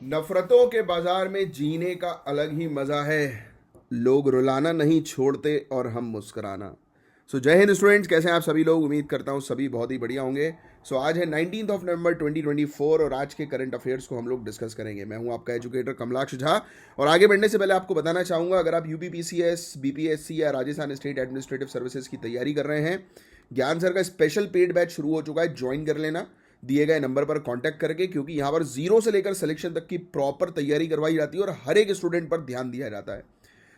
नफरतों के बाजार में जीने का अलग ही मजा है। लोग रुलाना नहीं छोड़ते और हम मुस्कुराना। जय हिंद स्टूडेंट्स, कैसे हैं आप सभी लोग। उम्मीद करता हूँ सभी बहुत ही बढ़िया होंगे। आज है 19 नवंबर 2024 और आज के करंट अफेयर्स को हम लोग डिस्कस करेंगे। मैं हूँ आपका एजुकेटर कमलाक्ष झा। और आगे बढ़ने से पहले आपको बताना चाहूँगा, अगर आप यूपीपीसीएस, बीपीएससी या राजस्थान स्टेट एडमिनिस्ट्रेटिव सर्विसेज की तैयारी कर रहे हैं, ज्ञान सर का स्पेशल पेड बैच शुरू हो चुका है, ज्वाइन कर लेना दिए गए नंबर पर कांटेक्ट करके, क्योंकि यहाँ पर जीरो से लेकर सिलेक्शन तक की प्रॉपर तैयारी करवाई जाती है और हर एक स्टूडेंट पर ध्यान दिया जाता है।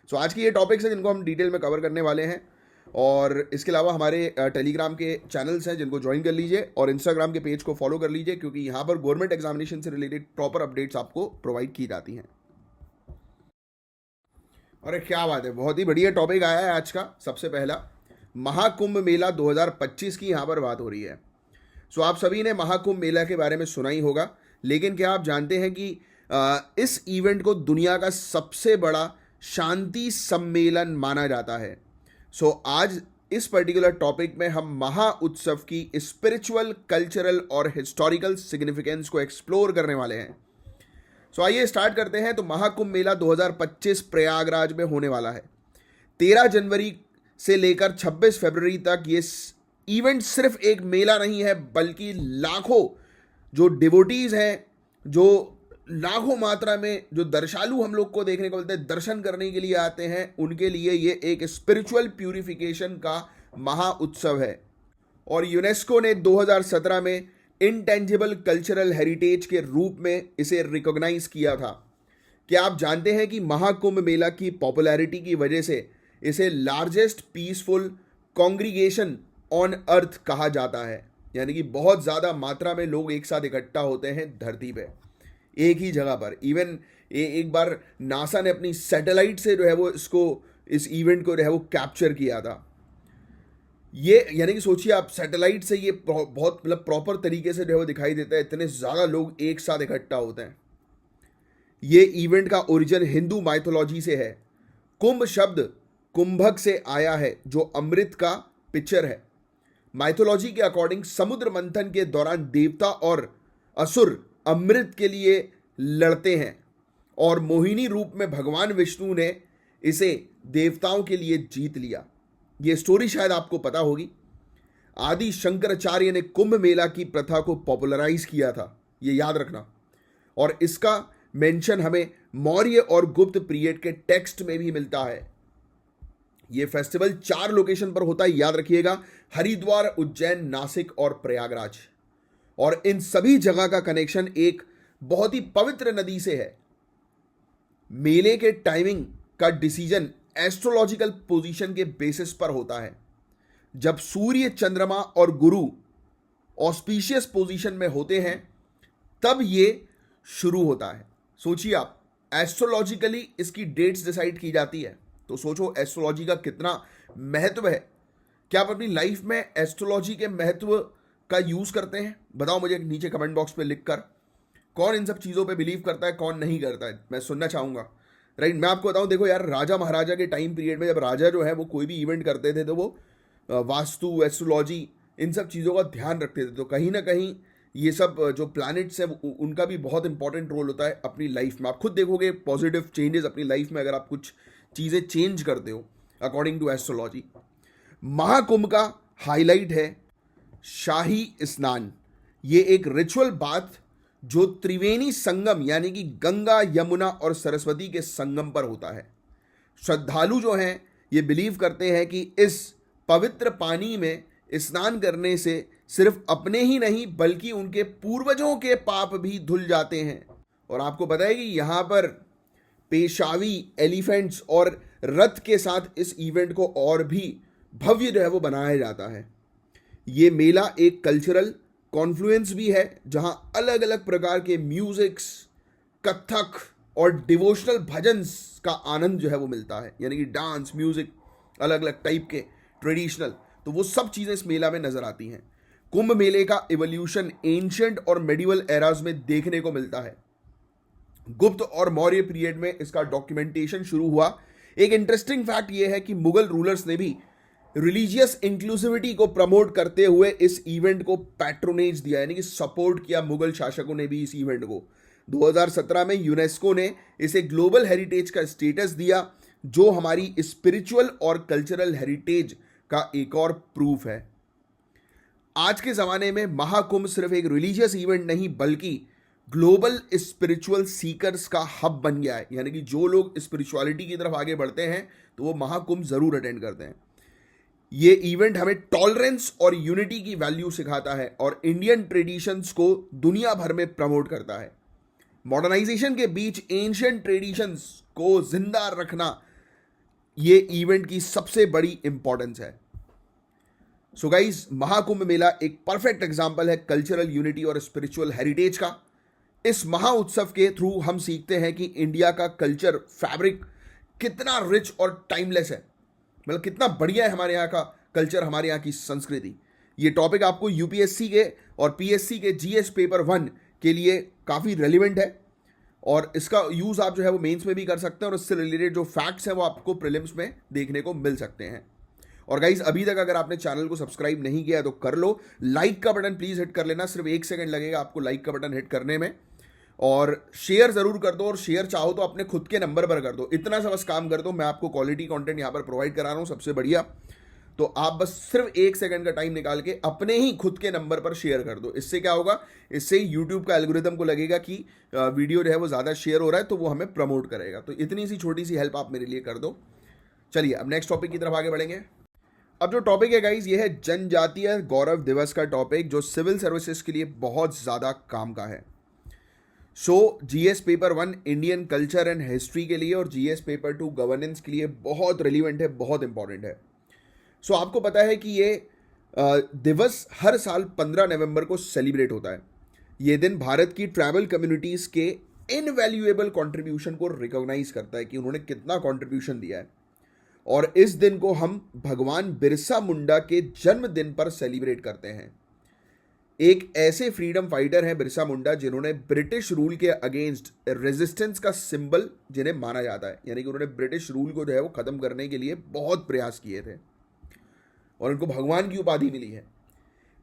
आज की ये टॉपिक्स हैं जिनको हम डिटेल में कवर करने वाले हैं। और इसके अलावा हमारे टेलीग्राम के चैनल्स हैं जिनको ज्वाइन कर लीजिए और इंस्टाग्राम के पेज को फॉलो कर लीजिए, क्योंकि यहाँ पर गवर्नमेंट एग्जामिनेशन से रिलेटेड प्रॉपर अपडेट्स आपको प्रोवाइड की जाती हैं। अरे क्या बात है, बहुत ही बढ़िया टॉपिक आया है आज का। सबसे पहला महाकुंभ मेला 2025 की यहाँ पर बात हो रही है। आप सभी ने महाकुंभ मेला के बारे में सुना ही होगा, लेकिन क्या आप जानते हैं कि इस इवेंट को दुनिया का सबसे बड़ा शांति सम्मेलन माना जाता है। आज इस पर्टिकुलर टॉपिक में हम महा उत्सव की स्पिरिचुअल, कल्चरल और हिस्टोरिकल सिग्निफिकेंस को एक्सप्लोर करने वाले हैं। आइए स्टार्ट करते हैं। महाकुंभ मेला 2025 प्रयागराज में होने वाला है। 13 जनवरी से लेकर 26 फरवरी तक ये इवेंट सिर्फ एक मेला नहीं है, बल्कि लाखों जो डिवोटीज हैं, जो लाखों मात्रा में जो दर्शालु हम लोग को देखने को मिलते हैं, दर्शन करने के लिए आते हैं, उनके लिए ये एक स्पिरिचुअल प्यूरिफिकेशन का महा उत्सव है। और यूनेस्को ने 2017 में इंटेंजिबल कल्चरल हेरिटेज के रूप में इसे रिकॉग्नाइज किया था। क्या आप जानते हैं कि महाकुंभ मेला की पॉपुलैरिटी की वजह से इसे largest peaceful congregation on earth कहा जाता है, यानी कि बहुत ज़्यादा मात्रा में लोग एक साथ इकट्ठा होते हैं धरती पे एक ही जगह पर। इवन एक बार नासा ने अपनी सैटेलाइट से जो है वो इस इवेंट को जो है वो कैप्चर किया था। ये यानी कि सोचिए आप, सैटेलाइट से ये बहुत मतलब प्रॉपर तरीके से जो है वो दिखाई देता है, इतने ज़्यादा लोग एक साथ इकट्ठा होते हैं। ये इवेंट का ओरिजिन हिंदू माइथोलॉजी से है। कुंभ शब्द कुंभक से आया है, जो अमृत का पिक्चर है। माइथोलॉजी के अकॉर्डिंग समुद्र मंथन के दौरान देवता और असुर अमृत के लिए लड़ते हैं और मोहिनी रूप में भगवान विष्णु ने इसे देवताओं के लिए जीत लिया। यह स्टोरी शायद आपको पता होगी। आदि शंकराचार्य ने कुंभ मेला की प्रथा को पॉपुलराइज किया था, यह याद रखना। और इसका मेंशन हमें मौर्य और गुप्त पीरियड के टेक्स्ट में भी मिलता है। यह फेस्टिवल 4 लोकेशन पर होता है, याद रखिएगा, हरिद्वार, उज्जैन, नासिक और प्रयागराज। और इन सभी जगह का कनेक्शन एक बहुत ही पवित्र नदी से है। मेले के टाइमिंग का डिसीजन एस्ट्रोलॉजिकल पोजीशन के बेसिस पर होता है। जब सूर्य, चंद्रमा और गुरु ऑस्पिशियस पोजीशन में होते हैं तब ये शुरू होता है। सोचिए आप, एस्ट्रोलॉजिकली इसकी डेट्स डिसाइड की जाती है, तो सोचो एस्ट्रोलॉजी का कितना महत्व है। क्या आप अपनी लाइफ में एस्ट्रोलॉजी के महत्व का यूज करते हैं? बताओ मुझे नीचे कमेंट बॉक्स पे लिखकर। कौन इन सब चीज़ों पे बिलीव करता है, कौन नहीं करता है, मैं सुनना चाहूँगा। राइट, मैं आपको बताऊँ, देखो यार, राजा महाराजा के टाइम पीरियड में जब राजा जो है वो कोई भी इवेंट करते थे तो वो वास्तु, एस्ट्रोलॉजी, इन सब चीज़ों का ध्यान रखते थे। तो कहीं ना कहीं ये सब जो प्लैनेट्स हैं उनका भी बहुत इंपॉर्टेंट रोल होता है अपनी लाइफ में। आप खुद देखोगे पॉजिटिव चेंजेस अपनी लाइफ में, अगर आप कुछ चीज़ें चेंज करते हो अकॉर्डिंग टू एस्ट्रोलॉजी। महाकुंभ का हाईलाइट है शाही स्नान। ये एक रिचुअल बात जो त्रिवेणी संगम यानी कि गंगा, यमुना और सरस्वती के संगम पर होता है। श्रद्धालु जो हैं ये बिलीव करते हैं कि इस पवित्र पानी में स्नान करने से सिर्फ अपने ही नहीं बल्कि उनके पूर्वजों के पाप भी धुल जाते हैं। और आपको पता है कि यहाँ पर पेशावी, एलिफेंट्स और रथ के साथ इस इवेंट को और भी भव्य जो है वो बनाया जाता है। ये मेला एक कल्चरल कॉन्फ्लुएंस भी है, जहां अलग अलग प्रकार के म्यूजिक्स, कथक और डिवोशनल भजन्स का आनंद जो है वो मिलता है, यानी कि डांस, म्यूजिक, अलग अलग टाइप के ट्रेडिशनल, तो वो सब चीज़ें इस मेला में नजर आती हैं। कुंभ मेले का इवोल्यूशन एंशिएंट और मेडिवल एराज में देखने को मिलता है। गुप्त और मौर्य पीरियड में इसका डॉक्यूमेंटेशन शुरू हुआ। एक इंटरेस्टिंग फैक्ट यह है कि मुगल रूलर्स ने भी रिलीजियस इंक्लूसिविटी को प्रमोट करते हुए इस इवेंट को पैट्रोनेज दिया, यानी कि सपोर्ट किया मुगल शासकों ने भी इस इवेंट को। 2017 में यूनेस्को ने इसे ग्लोबल हेरिटेज का स्टेटस दिया, जो हमारी स्पिरिचुअल और कल्चरल हेरिटेज का एक और प्रूफ है। आज के ज़माने में महाकुंभ सिर्फ एक रिलीजियस इवेंट नहीं बल्कि ग्लोबल स्पिरिचुअल सीकर्स का हब बन गया है। यानी कि जो लोग स्पिरिचुअलिटी की तरफ आगे बढ़ते हैं तो वो महाकुंभ ज़रूर अटेंड करते हैं। ये इवेंट हमें टॉलरेंस और यूनिटी की वैल्यू सिखाता है और इंडियन ट्रेडिशंस को दुनिया भर में प्रमोट करता है। मॉडर्नाइजेशन के बीच एंशिएंट ट्रेडिशंस को जिंदा रखना ये इवेंट की सबसे बड़ी इंपॉर्टेंस है। सो गाइज, महाकुंभ मेला एक परफेक्ट एग्जाम्पल है कल्चरल यूनिटी और स्पिरिचुअल हेरिटेज का। इस महा उत्सव के थ्रू हम सीखते हैं कि इंडिया का कल्चर फैब्रिक कितना रिच और टाइमलेस है, मतलब कितना बढ़िया है हमारे यहाँ का कल्चर, हमारे यहाँ की संस्कृति। ये टॉपिक आपको यूपीएससी के और पीएससी के जीएस पेपर 1 के लिए काफ़ी रेलिवेंट है और इसका यूज़ आप जो है वो मेंस में भी कर सकते हैं और इससे रिलेटेड जो फैक्ट्स हैं वो आपको प्रीलिम्स में देखने को मिल सकते हैं। और गाइज, अभी तक अगर आपने चैनल को सब्सक्राइब नहीं किया है तो कर लो। लाइक का बटन प्लीज़ हिट कर लेना, सिर्फ 1 सेकंड लगेगा आपको लाइक का बटन हिट करने में। और शेयर ज़रूर कर दो, और शेयर चाहो तो अपने खुद के नंबर पर कर दो। इतना सा बस काम कर दो, मैं आपको क्वालिटी कंटेंट यहाँ पर प्रोवाइड करा रहा हूँ सबसे बढ़िया। तो आप बस सिर्फ 1 सेकंड का टाइम निकाल के अपने ही खुद के नंबर पर शेयर कर दो। इससे क्या होगा, इससे यूट्यूब का एल्गोरिथम को लगेगा कि वीडियो जो है वो ज़्यादा शेयर हो रहा है तो वो हमें प्रमोट करेगा। तो इतनी सी छोटी सी हेल्प आप मेरे लिए कर दो। चलिए अब नेक्स्ट टॉपिक की तरफ आगे बढ़ेंगे। अब जो टॉपिक है गाइज, ये है जनजातीय गौरव दिवस का टॉपिक, जो सिविल सर्विसेज के लिए बहुत ज़्यादा काम का है। So GS paper 1 Indian culture and history के लिए और जीएस पेपर 2 गवर्नेंस के लिए बहुत रिलीवेंट है, बहुत इंपॉर्टेंट है। सो आपको पता है कि ये दिवस हर साल 15 नवंबर को सेलिब्रेट होता है। ये दिन भारत की ट्राइबल कम्युनिटीज़ के इनवैल्यूएबल कंट्रीब्यूशन को रिकॉग्नाइज करता है कि उन्होंने कितना कंट्रीब्यूशन दिया है। और इस दिन को हम भगवान बिरसा मुंडा के जन्मदिन पर सेलिब्रेट करते हैं। एक ऐसे फ्रीडम फाइटर हैं बिरसा मुंडा जिन्होंने ब्रिटिश रूल के अगेंस्ट रेजिस्टेंस का सिंबल जिन्हें माना जाता है। यानी कि उन्होंने ब्रिटिश रूल को जो है वो ख़त्म करने के लिए बहुत प्रयास किए थे और उनको भगवान की उपाधि मिली है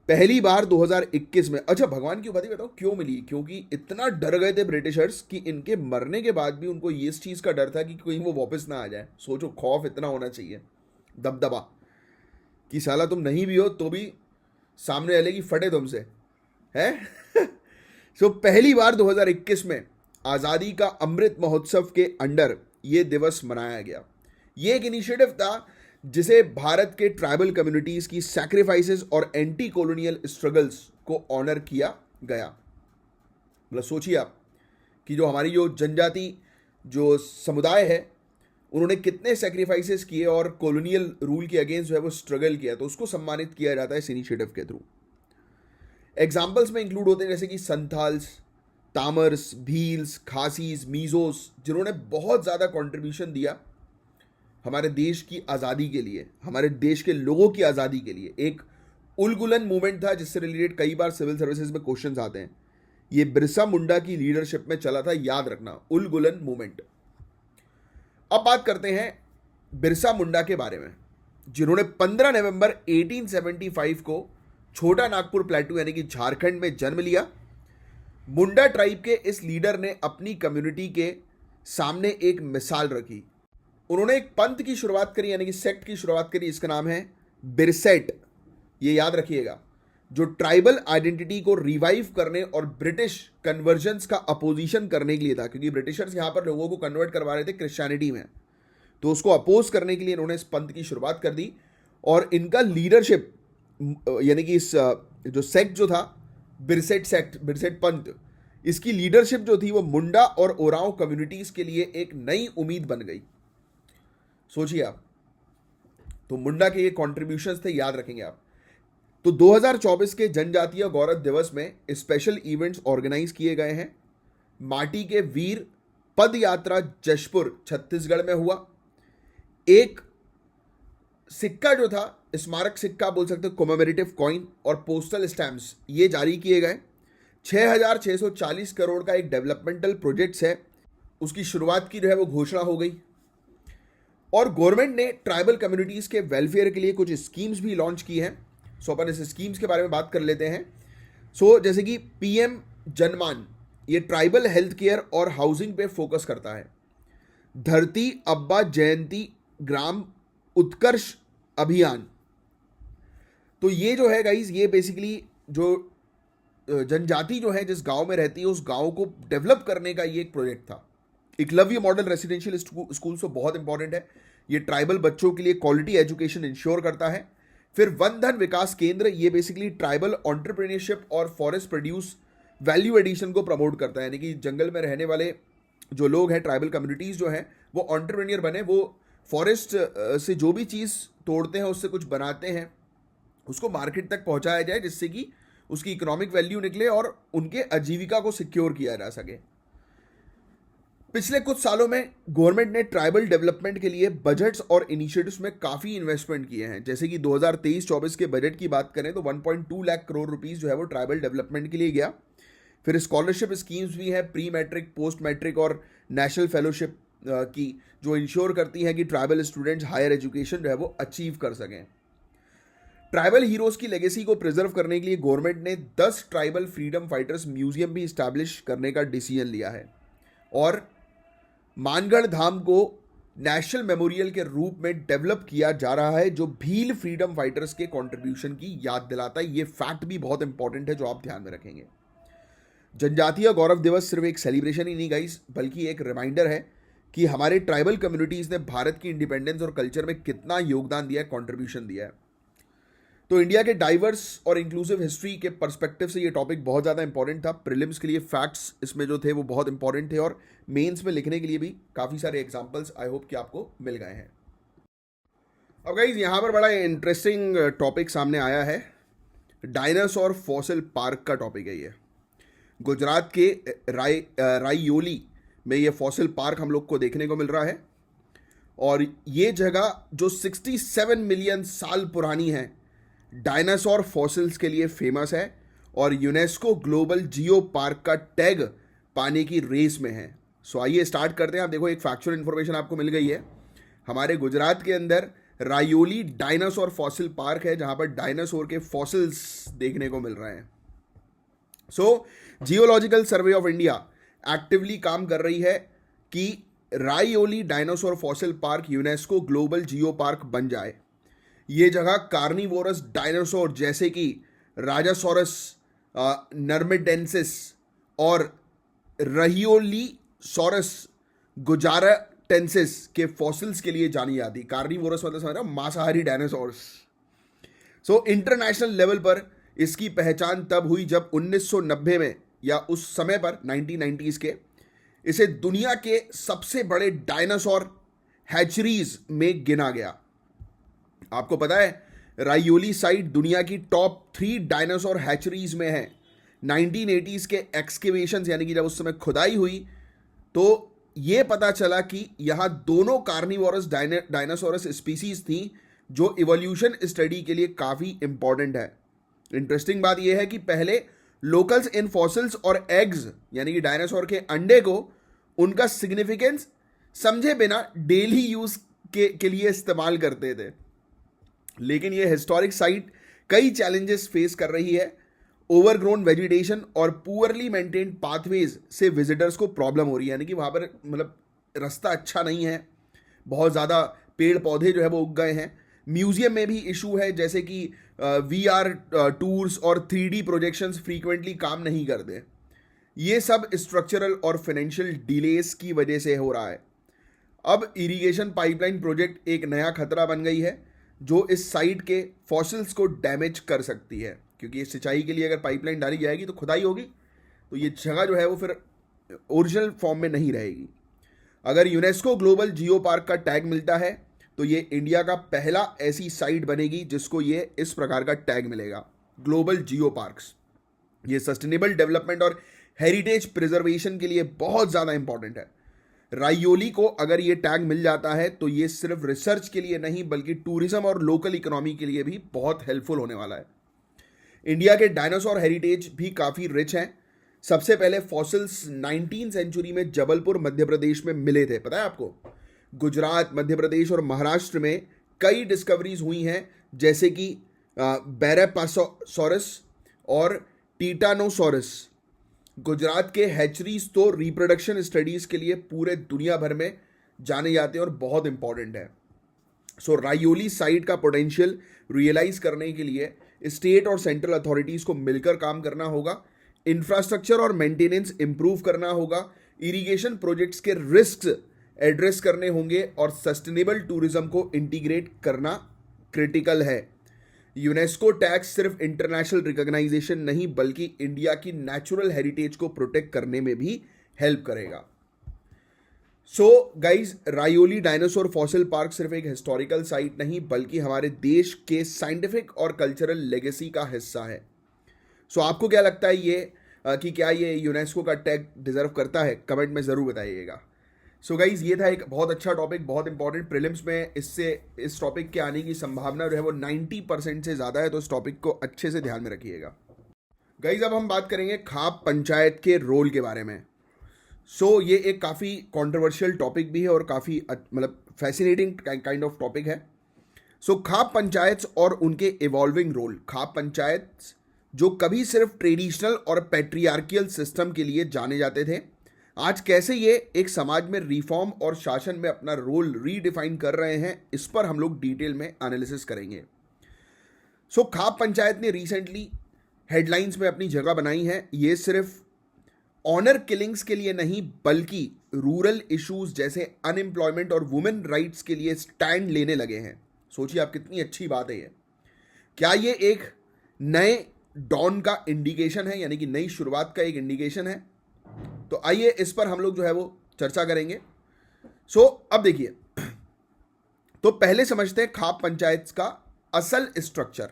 पहली बार 2021 में। अच्छा, भगवान की उपाधि बताओ क्यों मिली? क्योंकि इतना डर गए थे ब्रिटिशर्स कि इनके मरने के बाद भी उनको इस चीज़ का डर था कि कहीं वो वापस ना आ जाए। सोचो, खौफ इतना होना चाहिए, दबदबा, कि साला तुम नहीं भी हो तो भी सामने वाले की फटे तुमसे है। सो पहली बार 2021 में आज़ादी का अमृत महोत्सव के अंडर ये दिवस मनाया गया। ये एक इनिशिएटिव था जिसे भारत के ट्राइबल कम्युनिटीज़ की सैक्रिफाइसेस और एंटी कॉलोनियल स्ट्रगल्स को ऑनर किया गया। मतलब सोचिए आप कि जो हमारी जो जनजाति जो समुदाय है उन्होंने कितने सैक्रिफाइसेस किए और कॉलोनियल रूल के अगेंस्ट जो है वो स्ट्रगल किया, तो उसको सम्मानित किया जाता है इस इनिशिएटिव के थ्रू। एग्जाम्पल्स में इंक्लूड होते हैं जैसे कि संथाल्स, तामर्स, भील्स, खासीज, मीजोस, जिन्होंने बहुत ज़्यादा कंट्रीब्यूशन दिया हमारे देश की आज़ादी के लिए, हमारे देश के लोगों की आज़ादी के लिए। एक उलगुलन मूवमेंट था जिससे रिलेटेड कई बार सिविल सर्विसेज में क्वेश्चंस आते हैं। ये बिरसा मुंडा की लीडरशिप में चला था, याद रखना, उलगुलन मूवमेंट। अब बात करते हैं बिरसा मुंडा के बारे में, जिन्होंने 15 नवंबर 1875 को छोटा नागपुर प्लेटू यानी कि झारखंड में जन्म लिया। मुंडा ट्राइब के इस लीडर ने अपनी कम्युनिटी के सामने एक मिसाल रखी। उन्होंने एक पंथ की शुरुआत करी, यानी कि सेक्ट की शुरुआत करी, इसका नाम है बिरसेट। ये याद रखिएगा, जो ट्राइबल आइडेंटिटी को रिवाइव करने और ब्रिटिश कन्वर्जन्स का अपोजिशन करने के लिए था, क्योंकि ब्रिटिशर्स यहाँ पर लोगों को कन्वर्ट करवा रहे थे क्रिश्चियनिटी में, तो उसको अपोज करने के लिए इन्होंने इस पंथ की शुरुआत कर दी। और इनका लीडरशिप यानी कि इस जो सेक्ट जो था, बिरसेट सेक्ट, बिरसेट पंथ, इसकी लीडरशिप जो थी वो मुंडा और ओरांव कम्युनिटीज़ के लिए एक नई उम्मीद बन गई। सोचिए आप, तो मुंडा के ये कॉन्ट्रीब्यूशंस थे, याद रखेंगे आप। तो 2024 के जनजातीय गौरव दिवस में स्पेशल इवेंट्स ऑर्गेनाइज किए गए हैं। माटी के वीर पद यात्रा जशपुर छत्तीसगढ़ में हुआ। एक सिक्का जो था, स्मारक सिक्का बोल सकते हो, कॉमेमोरेटिव कॉइन और पोस्टल स्टैम्प्स, ये जारी किए गए। 6,640 करोड़ का एक डेवलपमेंटल प्रोजेक्ट्स है, उसकी शुरुआत की जो है वो घोषणा हो गई। और गवर्नमेंट ने ट्राइबल कम्युनिटीज़ के वेलफेयर के लिए कुछ स्कीम्स भी लॉन्च की हैं। सो अपन इस स्कीम्स के बारे में बात कर लेते हैं। सो जैसे कि पीएम जनमान, ये ट्राइबल हेल्थ केयर और हाउसिंग पे फोकस करता है। धरती अब्बा जयंती ग्राम उत्कर्ष अभियान, तो ये जो है गाइज, ये बेसिकली जो जनजाति जो है जिस गांव में रहती है उस गांव को डेवलप करने का ये एक प्रोजेक्ट था। एकलव्य मॉडल रेसिडेंशियल स्कूल तो बहुत इंपॉर्टेंट है, ये ट्राइबल बच्चों के लिए क्वालिटी एजुकेशन इंश्योर करता है। फिर वन धन विकास केंद्र, ये बेसिकली ट्राइबल एंटरप्रेन्योरशिप और फॉरेस्ट प्रोड्यूस वैल्यू एडिशन को प्रमोट करता है, यानी कि जंगल में रहने वाले जो लोग हैं, ट्राइबल कम्युनिटीज़ जो हैं, वो एंटरप्रेन्योर बने, वो फॉरेस्ट से जो भी चीज़ तोड़ते हैं उससे कुछ बनाते हैं, उसको मार्केट तक पहुंचाया जाए जिससे कि उसकी इकोनॉमिक वैल्यू निकले और उनके आजीविका को सिक्योर किया जा सके। पिछले कुछ सालों में गवर्नमेंट ने ट्राइबल डेवलपमेंट के लिए बजट्स और इनिशिएटिव्स में काफ़ी इन्वेस्टमेंट किए हैं। जैसे कि 2023-24 के बजट की बात करें तो 1.2 लाख करोड़ रुपीस जो है वो ट्राइबल डेवलपमेंट के लिए गया। फिर स्कॉलरशिप स्कीम्स भी हैं, प्री मैट्रिक, पोस्ट मैट्रिक और नेशनल फेलोशिप की, जो इंश्योर करती हैं कि ट्राइबल स्टूडेंट्स हायर एजुकेशन जो है वो अचीव कर सकें। ट्राइबल हीरोज़ की लेगेसी को प्रिजर्व करने के लिए गवर्नमेंट ने 10 ट्राइबल फ्रीडम फाइटर्स म्यूजियम भी इस्टेब्लिश करने का डिसीजन लिया है और मानगढ़ धाम को नेशनल मेमोरियल के रूप में डेवलप किया जा रहा है, जो भील फ्रीडम फाइटर्स के कंट्रीब्यूशन की याद दिलाता है। ये फैक्ट भी बहुत इंपॉर्टेंट है जो आप ध्यान में रखेंगे। जनजातीय गौरव दिवस सिर्फ एक सेलिब्रेशन ही नहीं गाइस, बल्कि एक रिमाइंडर है कि हमारे ट्राइबल कम्युनिटीज़ ने भारत की इंडिपेंडेंस और कल्चर में कितना योगदान दिया है, कॉन्ट्रीब्यूशन दिया है। तो इंडिया के डाइवर्स और इंक्लूसिव हिस्ट्री के पर्सपेक्टिव से ये टॉपिक बहुत ज़्यादा इंपॉर्टेंट था। प्रीलिम्स के लिए फैक्ट्स इसमें जो थे वो बहुत इंपॉर्टेंट थे और मेंस में लिखने के लिए भी काफ़ी सारे एग्जांपल्स आई होप कि आपको मिल गए हैं। अब गाइस यहाँ पर बड़ा इंटरेस्टिंग टॉपिक सामने आया है, डायनासोर फॉसिल पार्क का टॉपिक है ये। गुजरात के राययोली में ये फॉसिल पार्क हम लोग को देखने को मिल रहा है और ये जगह जो 67 मिलियन साल पुरानी है, डायनासोर फॉसिल्स के लिए फेमस है और यूनेस्को ग्लोबल जियो पार्क का टैग पाने की रेस में है। सो आइए स्टार्ट करते हैं। आप देखो, एक फैक्चुअल इन्फॉर्मेशन आपको मिल गई है। हमारे गुजरात के अंदर रायोली डायनासोर फॉसिल पार्क है जहां पर डायनासोर के फॉसिल्स देखने को मिल रहे हैं। So Geological Survey of India actively काम कर रही है कि Raioli dinosaur fossil park UNESCO global geo park बन जाए। ये जगह कार्निवोरस डायनासोर जैसे कि राजासोरस नर्मेडेंसिस और रहियोलीसोरस गुजाराटेंसिस के फॉसिल्स के लिए जानी जाती। कार्निवोरस मतलब समझ रहे हो, मांसाहारी डायनासोर्स। सो इंटरनेशनल लेवल पर इसकी पहचान तब हुई जब 1990 में या उस समय पर 1990s के इसे दुनिया के सबसे बड़े डायनासोर हैचरीज में गिना गया। आपको पता है रायोली साइट दुनिया की टॉप 3 डायनासोर हैचरीज में है। 1980s के एक्सकेवेशंस यानी कि जब उस समय खुदाई हुई तो ये पता चला कि यहाँ दोनों कार्निवोरस डायनासोरस स्पीसीज थी जो इवोल्यूशन स्टडी के लिए काफ़ी इंपॉर्टेंट है। इंटरेस्टिंग बात यह है कि पहले लोकल्स इन फॉसिल्स और एग्स यानी कि डायनासोर के अंडे को उनका सिग्निफिकेंस समझे बिना डेली यूज के लिए इस्तेमाल करते थे, लेकिन ये हिस्टोरिक साइट कई चैलेंजेस फेस कर रही है। ओवरग्रोन वेजिटेशन और पुअरली मेंटेन्ड पाथवेज से विजिटर्स को प्रॉब्लम हो रही है, यानी कि वहाँ पर मतलब रास्ता अच्छा नहीं है, बहुत ज़्यादा पेड़ पौधे जो है वो उग गए हैं। म्यूजियम में भी इशू है, जैसे कि VR टूर्स और 3D प्रोजेक्शंस फ्रीक्वेंटली काम नहीं करते। ये सब स्ट्रक्चरल और फाइनेंशियल डिलेस की वजह से हो रहा है। अब इरिगेशन पाइपलाइन प्रोजेक्ट एक नया खतरा बन गई है जो इस साइट के फॉसिल्स को डैमेज कर सकती है, क्योंकि सिंचाई के लिए अगर पाइपलाइन डाली जाएगी तो खुदाई होगी तो ये जगह जो है वो फिर ओरिजिनल फॉर्म में नहीं रहेगी। अगर यूनेस्को ग्लोबल जियो पार्क का टैग मिलता है तो ये इंडिया का पहला ऐसी साइट बनेगी जिसको ये इस प्रकार का टैग मिलेगा, ग्लोबल जियो पार्क्स। ये सस्टेनेबल डेवलपमेंट और हेरिटेज प्रिजर्वेशन के लिए बहुत ज़्यादा इंपॉर्टेंट है। रायोली को अगर ये टैग मिल जाता है तो ये सिर्फ रिसर्च के लिए नहीं बल्कि टूरिज्म और लोकल इकोनॉमी के लिए भी बहुत हेल्पफुल होने वाला है। इंडिया के डायनासोर हेरिटेज भी काफ़ी रिच हैं। सबसे पहले फॉसिल्स 19वीं सेंचुरी में जबलपुर मध्य प्रदेश में मिले थे, पता है आपको। गुजरात, मध्य प्रदेश और महाराष्ट्र में कई डिस्कवरीज हुई हैं, जैसे कि बैरापासोरस और टीटानोसोरस। गुजरात के हैचरीज तो रिप्रोडक्शन स्टडीज के लिए पूरे दुनिया भर में जाने जाते हैं और बहुत इंपॉर्टेंट है। सो रायोली साइट का पोटेंशियल रियलाइज करने के लिए स्टेट और सेंट्रल अथॉरिटीज को मिलकर काम करना होगा, इंफ्रास्ट्रक्चर और मेंटेनेंस इंप्रूव करना होगा, इरिगेशन प्रोजेक्ट्स के रिस्क एड्रेस करने होंगे और सस्टेनेबल टूरिज्म को इंटीग्रेट करना क्रिटिकल है। यूनेस्को टैक्स सिर्फ इंटरनेशनल रिकॉग्नाइजेशन नहीं बल्कि इंडिया की नेचुरल हेरिटेज को प्रोटेक्ट करने में भी हेल्प करेगा। So guys, Raioli dinosaur fossil park सिर्फ एक हिस्टोरिकल साइट नहीं बल्कि हमारे देश के साइंटिफिक और कल्चरल लेगेसी का हिस्सा है। सो आपको क्या लगता है ये कि क्या ये यूनेस्को का टैग डिजर्व करता है? कमेंट में ज़रूर बताइएगा। सो गाइज, ये था एक बहुत अच्छा टॉपिक, बहुत इंपॉर्टेंट। प्रीलिम्स में इस टॉपिक के आने की संभावना जो है वो 90% से ज़्यादा है, तो इस टॉपिक को अच्छे से ध्यान में रखिएगा। गाइज, अब हम बात करेंगे खाप पंचायत के रोल के बारे में। सो ये एक काफ़ी कंट्रोवर्शियल टॉपिक भी है और काफ़ी मतलब फैसिनेटिंग काइंड ऑफ टॉपिक है। सो खाप पंचायत और उनके इवॉल्विंग रोल। खाप पंचायत जो कभी सिर्फ ट्रेडिशनल और पैट्रियार्कियल सिस्टम के लिए जाने जाते थे, आज कैसे ये एक समाज में रिफॉर्म और शासन में अपना रोल रीडिफाइन कर रहे हैं, इस पर हम लोग डिटेल में एनालिसिस करेंगे। सो खाप पंचायत ने रिसेंटली हेडलाइंस में अपनी जगह बनाई है। ये सिर्फ ऑनर किलिंग्स के लिए नहीं बल्कि रूरल इश्यूज जैसे अनएम्प्लॉयमेंट और वुमेन राइट्स के लिए स्टैंड लेने लगे हैं। सोचिए आप, कितनी अच्छी बात है ये। क्या ये एक नए डॉन का इंडिकेशन है, यानी कि नई शुरुआत का एक इंडिकेशन है? तो आइए इस पर हम लोग जो है वो चर्चा करेंगे। सो अब देखिए, तो पहले समझते हैं खाप पंचायत का असल स्ट्रक्चर।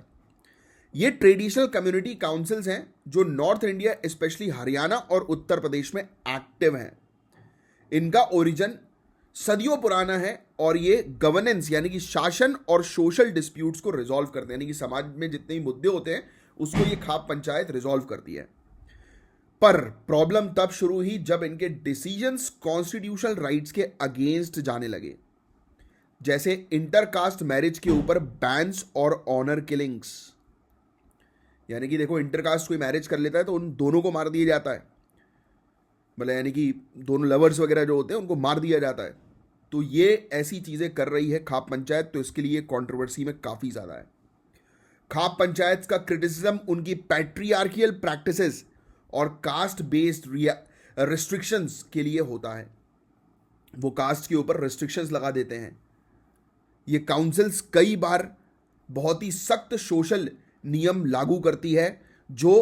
ये ट्रेडिशनल कम्युनिटी काउंसिल्स हैं जो नॉर्थ इंडिया स्पेशली हरियाणा और उत्तर प्रदेश में एक्टिव हैं। इनका ओरिजिन सदियों पुराना है और ये गवर्नेंस यानी कि शासन और सोशल डिस्प्यूट्स को रिजॉल्व करते हैं, यानी कि समाज में जितने भी मुद्दे होते हैं उसको ये खाप पंचायत रिजॉल्व करती है। पर प्रॉब्लम तब शुरू हुई जब इनके डिसीजंस कॉन्स्टिट्यूशनल राइट्स के अगेंस्ट जाने लगे, जैसे इंटरकास्ट मैरिज के ऊपर बैन्स और ऑनर किलिंग्स। यानी कि देखो, इंटरकास्ट कोई मैरिज कर लेता है तो उन दोनों को मार दिया जाता है, मतलब यानी कि दोनों लवर्स वगैरह जो होते हैं उनको मार दिया जाता है। तो ये ऐसी चीज़ें कर रही है खाप पंचायत, तो इसके लिए कंट्रोवर्सी में काफ़ी ज़्यादा है। खाप पंचायत का क्रिटिसिज्म उनकी पैट्रियार्कियल प्रैक्टिसेस और कास्ट बेस्ड रिस्ट्रिक्शंस के लिए होता है। वो कास्ट के ऊपर रिस्ट्रिक्शंस लगा देते हैं। ये काउंसिल्स कई बार बहुत ही सख्त सोशल नियम लागू करती है जो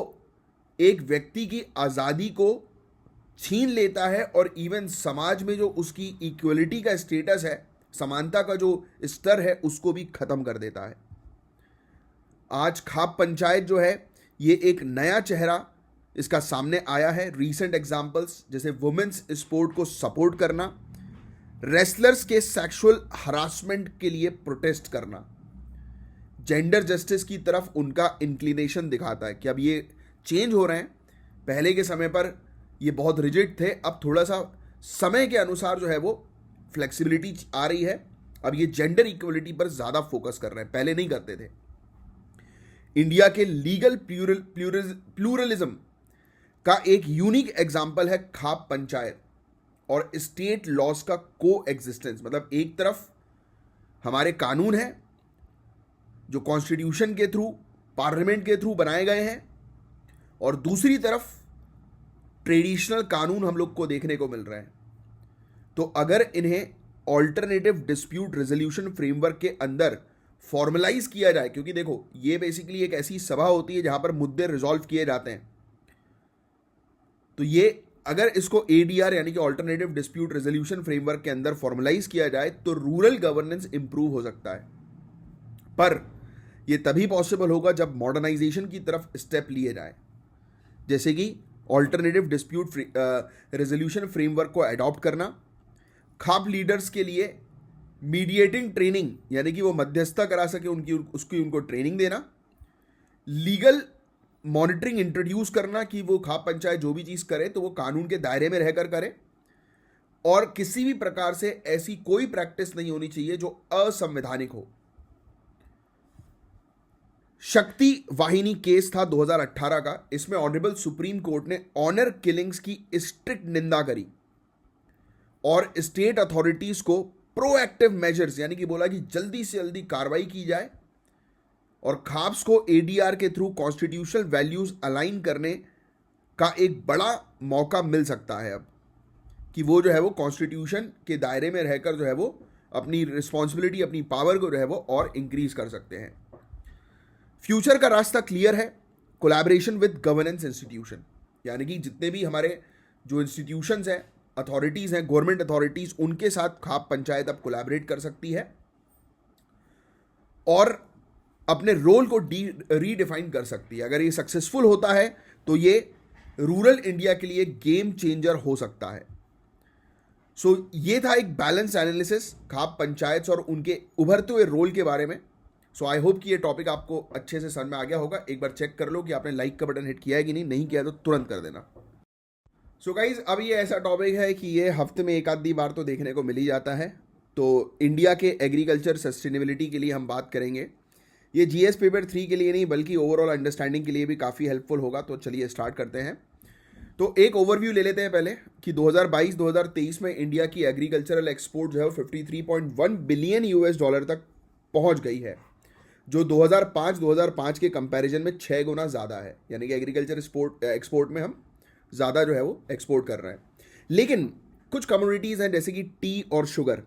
एक व्यक्ति की आज़ादी को छीन लेता है और इवन समाज में जो उसकी इक्वलिटी का स्टेटस है, समानता का जो स्तर है, उसको भी ख़त्म कर देता है। आज खाप पंचायत जो है ये एक नया चेहरा इसका सामने आया है। रीसेंट एग्जाम्पल्स जैसे वुमेन्स स्पोर्ट को सपोर्ट करना, रेसलर्स के सेक्सुअल हरासमेंट के लिए प्रोटेस्ट करना, जेंडर जस्टिस की तरफ उनका इंक्लिनेशन दिखाता है कि अब ये चेंज हो रहे हैं। पहले के समय पर ये बहुत रिजिड थे, अब थोड़ा सा समय के अनुसार जो है वो फ्लेक्सिबिलिटी आ रही है। अब ये जेंडर इक्वलिटी पर ज़्यादा फोकस कर रहे हैं, पहले नहीं करते थे। इंडिया के लीगल प्लूरलिज्म का एक यूनिक एग्जाम्पल है खाप पंचायत और स्टेट लॉज का को एग्जिस्टेंस। मतलब एक तरफ हमारे कानून हैं जो कॉन्स्टिट्यूशन के थ्रू, पार्लियामेंट के थ्रू बनाए गए हैं, और दूसरी तरफ ट्रेडिशनल कानून हम लोग को देखने को मिल रहे हैं। तो अगर इन्हें ऑल्टरनेटिव डिस्प्यूट रेजोल्यूशन फ्रेमवर्क के अंदर फॉर्मलाइज किया जाए, क्योंकि देखो ये बेसिकली एक ऐसी सभा होती है जहां पर मुद्दे रिजॉल्व किए जाते हैं, तो ये अगर इसको एडीआर यानी कि ऑल्टरनेटिव डिस्प्यूट रेजोल्यूशन फ्रेमवर्क के अंदर फॉर्मलाइज किया जाए तो रूरल गवर्नेंस इंप्रूव हो सकता है। पर यह तभी पॉसिबल होगा जब मॉडर्नाइजेशन की तरफ स्टेप लिए जाए, जैसे कि ऑल्टरनेटिव डिस्प्यूट रेजोल्यूशन फ्रेमवर्क को अडॉप्ट करना, खाप लीडर्स के लिए मीडिएटिंग ट्रेनिंग यानी कि वो मध्यस्थता करा सके उनको ट्रेनिंग देना, लीगल मॉनिटरिंग इंट्रोड्यूस करना कि वो खाप पंचायत जो भी चीज़ करे तो वो कानून के दायरे में रहकर करे, और किसी भी प्रकार से ऐसी कोई प्रैक्टिस नहीं होनी चाहिए जो असंवैधानिक हो। शक्ति वाहिनी केस था 2018 का। इसमें ऑनरेबल सुप्रीम कोर्ट ने ऑनर किलिंग्स की स्ट्रिक्ट निंदा करी और स्टेट अथॉरिटीज को प्रोएक्टिव मेजर्स यानी कि बोला कि जल्दी से जल्दी कार्रवाई की जाए और खाप्स को एडीआर के थ्रू कॉन्स्टिट्यूशनल वैल्यूज अलाइन करने का एक बड़ा मौका मिल सकता है अब, कि वो जो है वो कॉन्स्टिट्यूशन के दायरे में रहकर जो है वो अपनी रिस्पॉन्सिबिलिटी, अपनी पावर को जो है वो और इंक्रीज कर सकते हैं। फ्यूचर का रास्ता क्लियर है, कोलैबोरेशन विद गवर्नेंस इंस्टीट्यूशन, यानी कि जितने भी हमारे जो इंस्टीट्यूशंस हैं, अथॉरिटीज़ हैं, गवर्नमेंट अथॉरिटीज़, उनके साथ खाप पंचायत अब कोलैबोरेट कर सकती है और अपने रोल को रीडिफाइन कर सकती है। अगर ये सक्सेसफुल होता है तो ये रूरल इंडिया के लिए गेम चेंजर हो सकता है। ये था एक बैलेंस एनालिसिस खाप पंचायत और उनके उभरते हुए रोल के बारे में। आई होप कि ये टॉपिक आपको अच्छे से समझ में आ गया होगा। एक बार चेक कर लो कि आपने लाइक का बटन हिट किया है कि नहीं किया तो तुरंत कर देना। गाइज, अब ये ऐसा टॉपिक है कि ये हफ्ते में एक आधी बार तो देखने को मिल ही जाता है। तो इंडिया के एग्रीकल्चर सस्टेनेबिलिटी के लिए हम बात करेंगे। ये जीएस पेपर 3 के लिए नहीं बल्कि ओवरऑल अंडरस्टैंडिंग के लिए भी काफ़ी हेल्पफुल होगा। तो चलिए स्टार्ट करते हैं। तो एक ओवरव्यू ले लेते हैं पहले कि 2022-2023 में इंडिया की एग्रीकल्चरल एक्सपोर्ट जो है 53.1 बिलियन यूएस डॉलर तक पहुंच गई है, जो 2005 के कंपैरिजन में 6 गुना ज़्यादा है। यानी कि एग्रीकल्चर एक्सपोर्ट में हम ज़्यादा जो है वो एक्सपोर्ट कर रहे हैं। लेकिन कुछ कम्युनिटीज़ हैं जैसे कि टी और शुगर,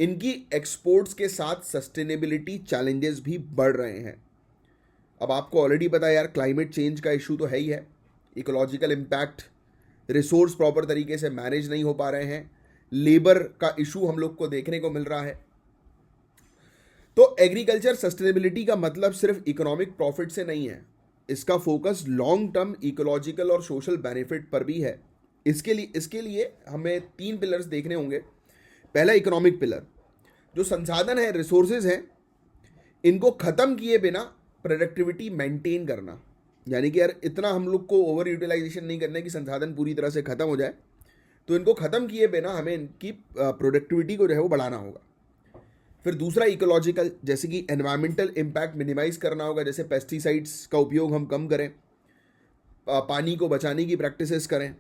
इनकी एक्सपोर्ट्स के साथ सस्टेनेबिलिटी चैलेंजेस भी बढ़ रहे हैं। अब आपको ऑलरेडी पता है यार, क्लाइमेट चेंज का इशू तो है ही है, इकोलॉजिकल इम्पैक्ट, रिसोर्स प्रॉपर तरीके से मैनेज नहीं हो पा रहे हैं, लेबर का इशू हम लोग को देखने को मिल रहा है। तो एग्रीकल्चर सस्टेनेबिलिटी का मतलब सिर्फ इकोनॉमिक प्रॉफिट से नहीं है, इसका फोकस लॉन्ग टर्म इकोलॉजिकल और सोशल बेनिफिट पर भी है। इसके लिए हमें 3 पिलर्स देखने होंगे। पहला इकोनॉमिक पिलर, जो संसाधन है, रिसोर्सेज हैं, इनको ख़त्म किए बिना प्रोडक्टिविटी मेंटेन करना। यानी कि यार इतना हम लोग को ओवर यूटिलाइजेशन नहीं करना है कि संसाधन पूरी तरह से ख़त्म हो जाए, तो इनको ख़त्म किए बिना हमें इनकी प्रोडक्टिविटी को जो है वो बढ़ाना होगा। फिर दूसरा इकोलॉजिकल, जैसे कि एनवायरमेंटल इम्पैक्ट मिनिमाइज करना होगा, जैसे पेस्टिसाइड्स का उपयोग हम कम करें, पानी को बचाने की प्रैक्टिसेस करें,